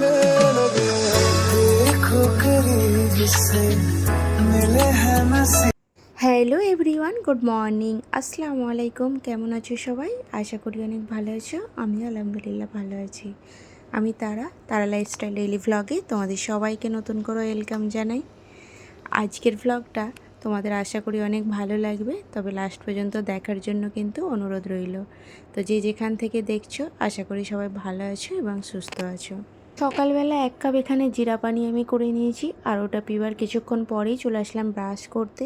लगने लगे देखो करीब जिससे मिले हैं नसीब। হ্যালো এভরিওয়ান, গুড মর্নিং, আসসালামু আলাইকুম। কেমন আছো সবাই? আশা করি অনেক ভালো আছো। আমি আলহামদুলিল্লাহ ভালো আছি। আমি তারা লাইফস্টাইল ডেইলি ভ্লগে তোমাদের সবাইকে নতুন করে ওয়েলকাম জানাই। আজকের ভ্লগটা তোমাদের আশা করি অনেক ভালো লাগবে, তবে লাস্ট পর্যন্ত দেখার জন্য কিন্তু অনুরোধ রইল। তো যে যেখান থেকে দেখছো আশা করি সবাই ভালো আছো এবং সুস্থ আছো। সকালবেলা 1 কাপ এখানে জিরা পানি আমি করে নিয়েছি, আর ওটা পিবার কিছুক্ষণ পরেই চলে আসলাম ব্রাশ করতে।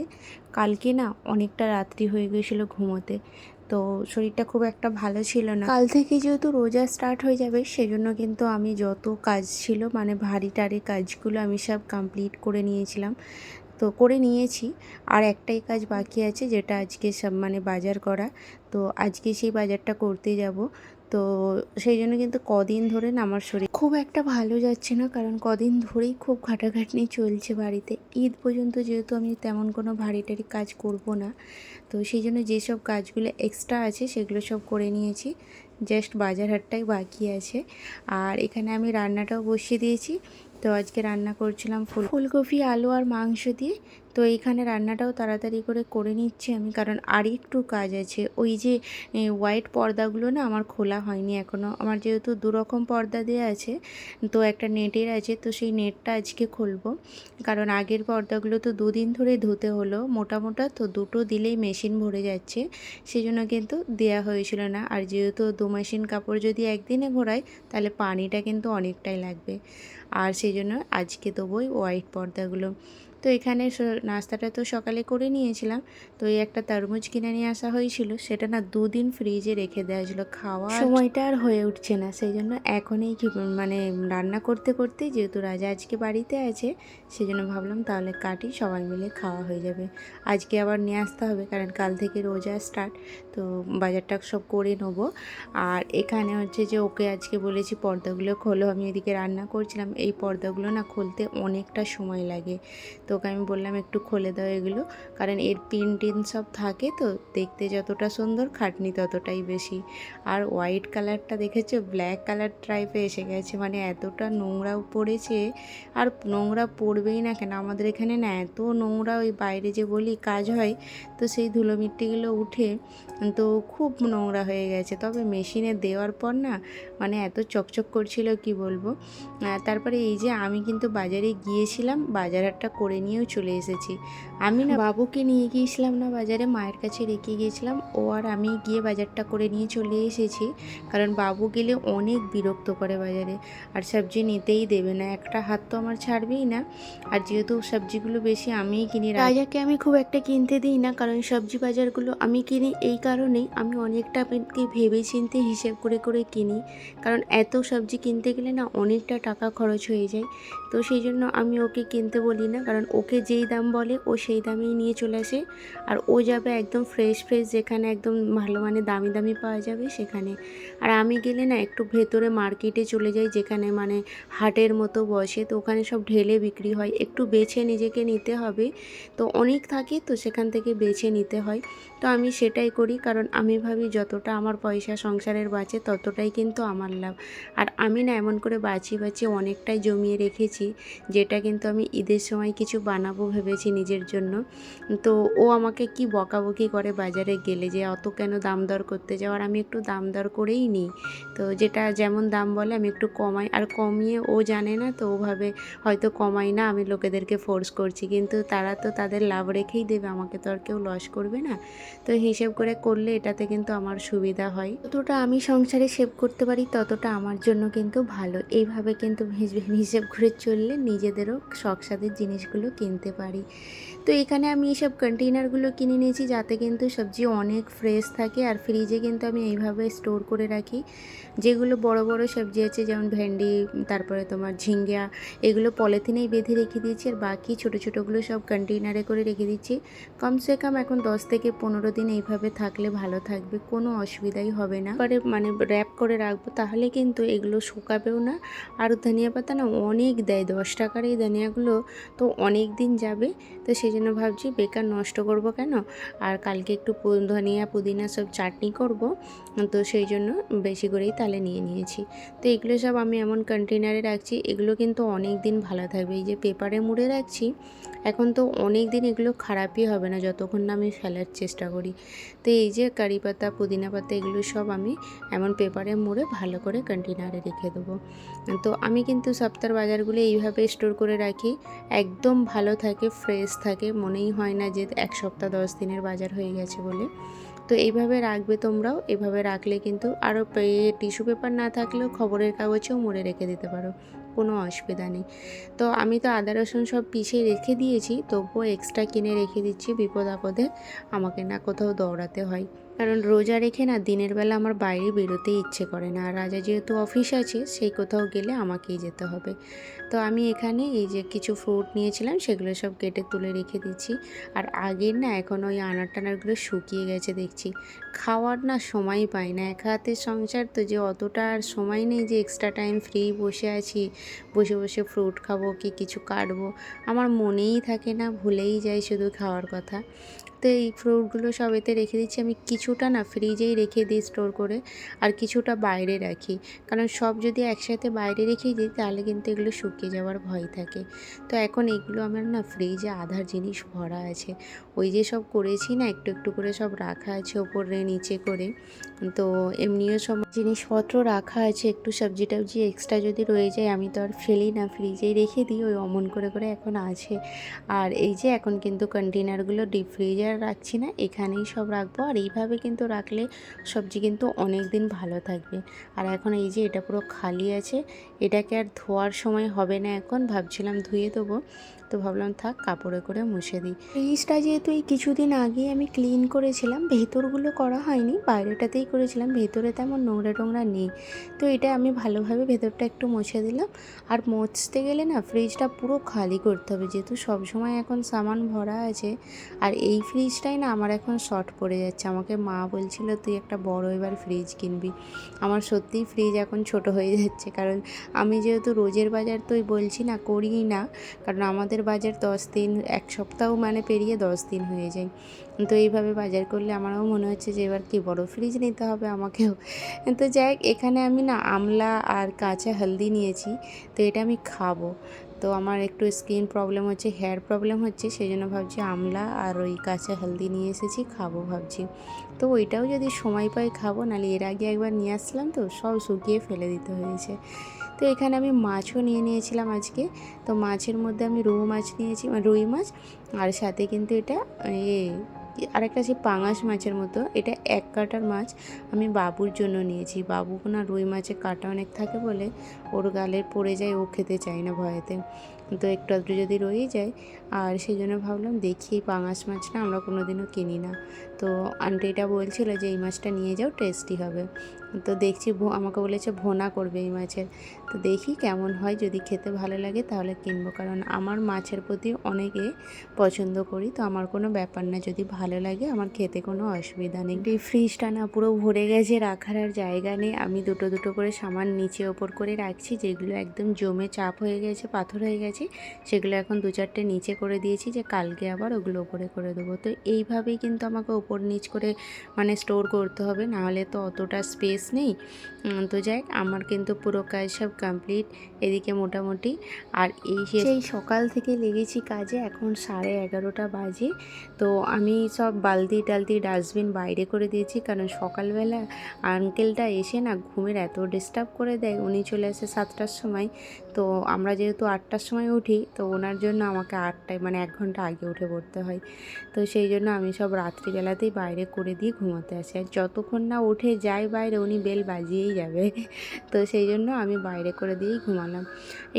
কালকে না অনেকটা রাত্রি হয়ে গিয়েছিলো ঘুমোতে, তো শরীরটা খুব একটা ভালো ছিল না। কাল থেকে যেহেতু রোজা স্টার্ট হয়ে যাবে, সেজন্য কিন্তু আমি যত কাজ ছিল মানে ভারী টারি কাজগুলো আমি সব কমপ্লিট করে নিয়েছিলাম, তো করে নিয়েছি। আর একটাই কাজ বাকি আছে, যেটা আজকে সব মানে বাজার করা। তো আজকে সেই বাজারটা করতে যাব। তো সেই জন্য কিন্তু কদিন ধরে না আমার শরীর খুব একটা ভালো যাচ্ছে না, কারণ কদিন ধরেই খুব খাটাখাটনি চলছে বাড়িতে। ঈদ পর্যন্ত যেহেতু আমি তেমন কোনো ভারী টারি কাজ করব না, তো সেই জন্য যেসব কাজগুলো এক্সট্রা আছে সেগুলো সব করে নিয়েছি। জাস্ট বাজার হাটটাই বাকি আছে। আর এখানে আমি রান্নাটাও বসিয়ে দিয়েছি। তো আজকে রান্না করছিলাম ফুলকপি, আলু আর মাংস দিয়ে। তো এইখানে রান্নাটাও তাড়াতাড়ি করে নিচ্ছি আমি, কারণ আর একটু কাজ আছে। ওই যে হোয়াইট পর্দাগুলো না আমার খোলা হয়নি এখনও। আমার যেহেতু দুরকম পর্দা দেওয়া আছে, তো একটা নেটের আছে, তো সেই নেটটা আজকে খুলবো। কারণ আগের পর্দাগুলো তো 2 দিন ধরে ধুতে হলো মোটা, তো দুটো দিলেই মেশিন ভরে যাচ্ছে, সেই জন্য কিন্তু দেওয়া হয়েছিল না। আর যেহেতু 2 মেশিন কাপড় যদি একদিনে ঘোরাই, তাহলে পানিটা কিন্তু অনেকটাই লাগবে। আর সেই জন্য আজকে দেবোই হোয়াইট পর্দাগুলো। তো এখানে নাস্তাটা তো সকালে করে নিয়েছিলাম। তো এই একটা তরমুজ কিনে নিয়ে আসা হয়েছিল, সেটা না 2 দিন ফ্রিজে রেখে দেওয়া ছিল, খাওয়ার সময়টা আর হয়ে উঠছে না। সেই জন্য এখনই মানে রান্না করতে যেহেতু রাজা আজকে বাড়িতে আছে, সেই জন্য ভাবলাম তাহলে কাটি, সবাই মিলে খাওয়া হয়ে যাবে। আজকে আবার নিয়ে আসতে হবে, কারণ কাল থেকে রোজা স্টার্ট, তো বাজারটা সব করে নেবো। আর এখানে হচ্ছে যে ওকে আজকে বলেছি পর্দাগুলো খোলো, আমি এদিকে রান্না করছিলাম। এই পর্দাগুলো না খুলতে অনেকটা সময় লাগে, তো ওকে আমি বললাম একটু খুলে দাও এগুলো, কারণ এর পিন টিন সব থাকে, তো দেখতে যতটা সুন্দর খাটনি ততটাই বেশি। আর হোয়াইট কালারটা দেখেছো, ব্ল্যাক কালার টাইপে এসে গেছে, মানে এতটা নোংরাও পড়েছে। আর নোংরা পড়বেই না কেন, আমাদের এখানে না এত নোংরা, ওই বাইরে যে বলি কাজ হয়, তো সেই ধুলো মিট্টিগুলো উঠে তো খুব নোংরা হয়ে গেছে। তবে মেশিনে দেওয়ার পর না মানে এত চকচক করছিল কি বলবো। তারপরে এই যে আমি কিন্তু বাজারে গিয়েছিলাম, বাজার হাটটা করে নিয়েও চলে এসেছি। আমি না বাবুকে নিয়ে গিয়েছিলাম না বাজারে, মায়ের কাছে রেখে গিয়েছিলাম। ও আর আমি গিয়ে বাজারটা করে নিয়ে চলে এসেছি, কারণ বাবু গেলে অনেক বিরক্ত করে বাজারে, আর সবজি নিতেই দেবে না, একটা হাত তো আমার ছাড়বেই না। আর যেহেতু সবজিগুলো বেশি আমিই কিনি, রাজাকে আমি খুব একটা কিনতে দিই না, কারণ সবজি বাজারগুলো আমি কিনি এই কারণেই, আমি অনেকটা ভেবে চিন্তে হিসেব করে কিনি, কারণ এত সবজি কিনতে গেলে না অনেকটা টাকা খরচ হয়ে যায়। তো সেই জন্য আমি ওকে কিনতে বলি না, কারণ ওকে যেই দাম বলে ও সেই দামেই নিয়ে চলে আসে। আর ও যাবে একদম ফ্রেশ যেখানে একদম ভালো মানে দামি পাওয়া যাবে সেখানে। আর আমি গেলে না একটু ভেতরে মার্কেটে চলে যাই, যেখানে মানে হাটের মতো বসে, তো ওখানে সব ঢেলে বিক্রি হয়, একটু বেছে নিজেকে নিতে হবে, তো অনেক থাকে, তো সেখান থেকে বেছে নিতে হয়। তো আমি সেটাই করি, কারণ আমি ভাবি যতটা আমার পয়সা সংসারের বাঁচে ততটাই কিন্তু আমার লাভ। আর আমি না এমন করে বাঁচিয়ে অনেকটাই জমিয়ে রেখেছি, যেটা কিন্তু আমি ঈদের সময় কিছু বানাবো ভেবেছি নিজের জন্য। তো ও আমাকে কি বকাবকি করে বাজারে গেলে, যে অত কেন দাম দর করতে যাও, আর আমি একটু দাম দর করেই নিই। তো যেটা যেমন দাম বলে আমি একটু কমাই, আর কমিয়ে ও জানে না, তো ওভাবে হয়তো কমাই না, আমি লোকেদেরকে ফোর্স করছি, কিন্তু তারা তো তাদের লাভ রেখেই দেবে, আমাকে তো আর কেউ লস করবে না। তো হিসেব করে করলে এটাতে কিন্তু আমার সুবিধা হয়, যতটা আমি সংসারে সেভ করতে পারি ততটা আমার জন্য কিন্তু ভালো। এইভাবে কিন্তু হিসেব করে চললে নিজেদেরও শখসাদের জিনিসগুলো কিনতে পারি। তো এখানে আমি এইসব কন্টেইনারগুলো কিনে নিয়েছি, যাতে কিন্তু সবজি অনেক ফ্রেশ থাকে। আর ফ্রিজে কিন্তু আমি এইভাবে স্টোর করে রাখি। যেগুলো বড় বড় সবজি আছে, যেমন ভেন্ডি, তারপরে তোমার ঝিঙ্গা, এগুলো পলিথিনেই বেঁধে রেখে দিয়েছি, আর বাকি ছোটোগুলো সব কন্টেইনারে করে রেখে দিচ্ছি। কমসে কম এখন 10 থেকে 15 দিন এইভাবে থাকলে ভালো থাকবে, কোনো অসুবিধাই হবে না। পরে মানে র্যাপ করে রাখবো, তাহলে কিন্তু এগুলো শুকাবেও না। আর ধনিয়া পাতা না অনেক দেয়, 10 টাকার এই ধনিয়াগুলো তো অনেক দিন যাবে। তো সেই জন্য ভাবছি বেকার নষ্ট করব কেন। আর কালকে একটু ধনিয়া পুদিনা সব চাটনি করব, তো সেই জন্য বেশি করেই তাহলে নিয়ে নিয়েছি। তো এগুলো সব আমি এমন কন্টেনারে রাখছি, এগুলো কিন্তু অনেক দিন ভালো থাকবে। এই যে পেপারে মুড়ে রাখছি, এখন তো অনেক দিন এগুলো খারাপই হবে না যতক্ষণ না আমি ফেলার চেষ্টা করি। তো এই যে কারি পাতা, পুদিনা পাতা, এগুলো সব আমি এমন পেপারে মুড়ে ভালো করে কন্টেনারে রেখে দেবো। তো আমি কিন্তু সপ্তাহের বাজারগুলো এইভাবে স্টোর করে রাখি, একদম ভালো থাকে, ফ্রেশ থাকে, মনেই হয় না যে 1 সপ্তাহ 10 দিনের বাজার হয়ে গেছে বলে। তো এইভাবে রাখবে তোমরাও, এভাবে রাখলে কিন্তু আরও টিস্যু পেপার না থাকলেও খবরের কাগজেও মুড়ে রেখে দিতে পারো, কোনো অসুবিধা নেই। তো আমি তো আদা রসুন সব পিষে রেখে দিয়েছি, তবুও এক্সট্রা কিনে রেখে দিচ্ছি, বিপদ আপদে আমাকে না কোথাও দৌড়াতে হয়। কারণ রোজা রেখে না দিনের বেলা আমার বাইরে বেরোতেই ইচ্ছে করে না, আর রাজা যেহেতু অফিস আছে সেই কোথাও গেলে আমাকেই যেতে হবে। তো আমি এখানে এই যে কিছু ফ্রুট নিয়েছিলাম সেগুলো সব কেটে তুলে রেখে দিচ্ছি। আর আগের না এখন ওই আনার টানারগুলো শুকিয়ে গেছে দেখছি, খাওয়ার না সময় পাই না, এক হাতের সংসার তো, যে অতটা আর সময় নেই যে এক্সট্রা টাইম ফ্রি বসে আছি, বসে বসে ফ্রুট খাবো কি কিছু কাটবো, আমার মনেই থাকে না, ভুলেই যাই শুধু খাওয়ার কথা। তো এই ফ্রুটগুলো সব এতে রেখে দিচ্ছি। আমি কিছুটা না ফ্রিজেই রেখে দিই স্টোর করে, আর কিছুটা বাইরে রাখি, কারণ সব যদি একসাথে বাইরে রেখে দিই তাহলে কিন্তু এগুলো শুকিয়ে যাওয়ার ভয় থাকে। তো এখন এগুলো আমার না ফ্রিজে আধার জিনিস ভরা আছে, ওই যে সব করেছি না একটু একটু করে সব রাখা আছে ওপরে নিচে করে। তো এমনিও সব জিনিসপত্র রাখা আছে, একটু সবজি টবজি এক্সট্রা যদি রয়ে যায় আমি তো আর ফেলি না, ফ্রিজেই রেখে দিই, ওই অমন করে করে এখন আছে। আর এই যে এখন কিন্তু কন্টেনারগুলো ডিপ ফ্রিজে আর রাখছি না, এখানেই সব রাখবো। আর এইভাবে কিন্তু রাখলে সবজি কিন্তু অনেক দিন ভালো থাকবে। আর এখন এই যে এটা পুরো খালি আছে, এটাকে আর ধোয়ার সময় হবে না, এখন ভাবছিলাম ধুয়ে দেবো, তো ভাবলাম থাক কাপড়ে করে মুছে দিই। ফ্রিজটা যেহেতু এই কিছুদিন আগে আমি ক্লিন করেছিলাম, ভেতরগুলো করা হয়নি, বাইরেটাতেই করেছিলাম, ভেতরে তেমন নোংরা টোংরা নেই। তো এটা আমি ভালোভাবে ভেতরটা একটু মুছে দিলাম। আর মুছতে গেলে না ফ্রিজটা পুরো খালি করতে হবে, যেহেতু সবসময় এখন সামান ভরা আছে। আর এই ফ্রিজটাই না আমার এখন শর্ট পড়ে যাচ্ছে, আমাকে মা বলছিল তুই একটা বড় এবার ফ্রিজ কিনবি। আমার সত্যিই ফ্রিজ এখন ছোট হয়ে যাচ্ছে, কারণ আমি যেহেতু রোজের বাজার তো বলছি না করিই না, কারণ আমাদের বাজার 10 দিন, 1 সপ্তাহ মানে পেরিয়ে 10 দিন হয়ে যায়। তো এইভাবে বাজার করলে আমারও মনে হচ্ছে যে এবার কি বড় ফ্রিজ নিতে হবে আমাকেও। তো যাই হোক, এখানে আমি না আমলা আর কাঁচা হলদি নিয়েছি, তো এটা আমি খাবো। তো আমার একটু স্কিন প্রবলেম হচ্ছে, হেয়ার প্রবলেম হচ্ছে, সেই জন্য ভাবছি আমলা আর ওই কাঁচা হলদি নিয়ে এসেছি, খাবো ভাবছি। তো ওইটাও যদি সময় পাই খাবো, নাহলে এর আগে একবার নিয়ে আসলাম তো সব শুকিয়ে ফেলে দিতে হয়েছে। তো এখানে আমি মাছও নিয়ে নিয়েছিলাম আজকে। তো মাছের মধ্যে আমি রুই মাছ নিয়েছি, রুই মাছ, আর সাথে কিন্তু এটা আরেকটা আছে পাঙাশ মাছের মতো, এটা 1 কাটার মাছ আমি বাবুর জন্য নিয়েছি। বাবু না রুই মাছের কাঁটা অনেক থাকে বলে ওর গালে পড়ে যায়, ও খেতে চায় না ভয়েতে, তো একটু আধটু যদি রয়েই যায়। আর সেই জন্য ভাবলাম দেখি, পাঙাশ মাছটা আমরা কোনো দিনও কিনি না। তো আন্টিটা বলছিল যে এই মাছটা নিয়ে যাও, টেস্টি হবে। তো দেখছি আমাকে বলেছে ভোনা করবে এই মাছের, তো দেখি কেমন হয়, যদি খেতে ভালো লাগে তাহলে কিনবো, কারণ আমার মাছের প্রতি অনেকে পছন্দ করি, তো আমার কোনো ব্যাপার না, যদি ভালো লাগে আমার খেতে কোনো অসুবিধা নেই। ডিপ ফ্রিজটা না পুরো ভরে গেছে, রাখার আর জায়গা নেই, আমি দুটো দুটো করে সামান নিচে ওপর করে রাখছি, যেগুলো একদম জমে চাপ হয়ে গেছে, পাথর হয়ে গেছে, সেগুলো এখন 2-4টে নিচে করে দিয়েছি, যে কালকে আবার ওগুলো ওপরে করে দেবো। তো এইভাবেই কিন্তু আমাকে ওপর নিচ করে মানে স্টোর করতে হবে, নাহলে তো অতটা স্পেস নেই। তো যাই হোক, আমার কিন্তু পুরো কাজ সব কমপ্লিট এদিকে মোটামুটি। আর সেই সকাল থেকে লেগেছি কাজে, এখন 11:30 বাজে। তো আমি সব বালতি টালতি ডাস্টবিন বাইরে করে দিয়েছি, কারণ সকালবেলা আঙ্কেলটা এসে না ঘুমের এত ডিস্টার্ব করে দেয়, উনি চলে আসে 7টার সময়। তো আমরা যেহেতু 8টার সময় উঠি, তো ওনার জন্য আমাকে 8টায় মানে 1 ঘন্টা আগে উঠে পড়তে হয়। তো সেই জন্য আমি সব রাত্রিবেলাতেই বাইরে করে দিয়ে ঘুমোতে আসি, আর যতক্ষণ না উঠে যাই বাইরে উনি বেল বাজিয়েই যাবে। তো সেই জন্য আমি বাইরে করে দিয়েই ঘুমালাম।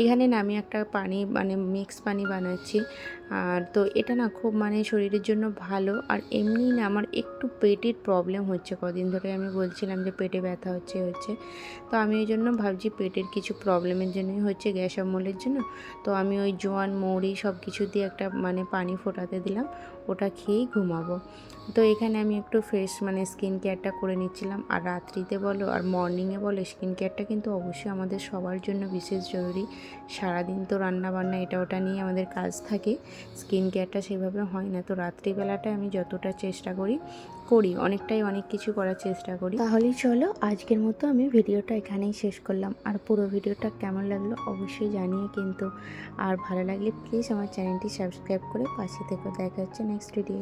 এখানে না আমি একটা পানি মানে মিক্স পানি বানাচ্ছি, আর তো এটা না খুব মানে শরীরের জন্য ভালো। আর এমনি না আমার একটু পেটের প্রবলেম হচ্ছে, কদিন ধরে আমি বলছিলাম যে পেটে ব্যথা হচ্ছে। তো আমি ওই জন্য ভাবছি পেটের কিছু প্রবলেমের জন্যই হচ্ছে, গ্যাস অম্বলের জন্য। তো আমি ওই জোয়ান মৌরি সব কিছু দিয়ে একটা মানে পানি ফোটাতে দিলাম, ওটা খেয়েই ঘুমাবো। তো এখানে আমি একটু ফ্রেশ মানে স্কিন কেয়ারটা করে নিচ্ছিলাম। আর রাত্রিতে বলো আর মর্নিংয়ে বলো স্কিন কেয়ারটা কিন্তু অবশ্যই আমাদের সবার জন্য বিশেষ জরুরি। সারাদিন তো রান্নাবান্না এটা ওটা নিয়ে আমাদের কাজ থাকে, স্কিন কেয়ারটা সেভাবে হয় না। তো রাত্রিবেলাটায় আমি যতটা চেষ্টা করি অনেক কিছু করার চেষ্টা করি। তাহলেই চলো আজকের মতো আমি ভিডিওটা এখানেই শেষ করলাম। আর পুরো ভিডিওটা কেমন লাগলো অবশ্যই জানিয়ে কিন্তু। আর ভালো লাগলে প্লিজ আমার চ্যানেলটি সাবস্ক্রাইব করে পাশে থেকে। দেখা হচ্ছে নেক্সট ভিডিও।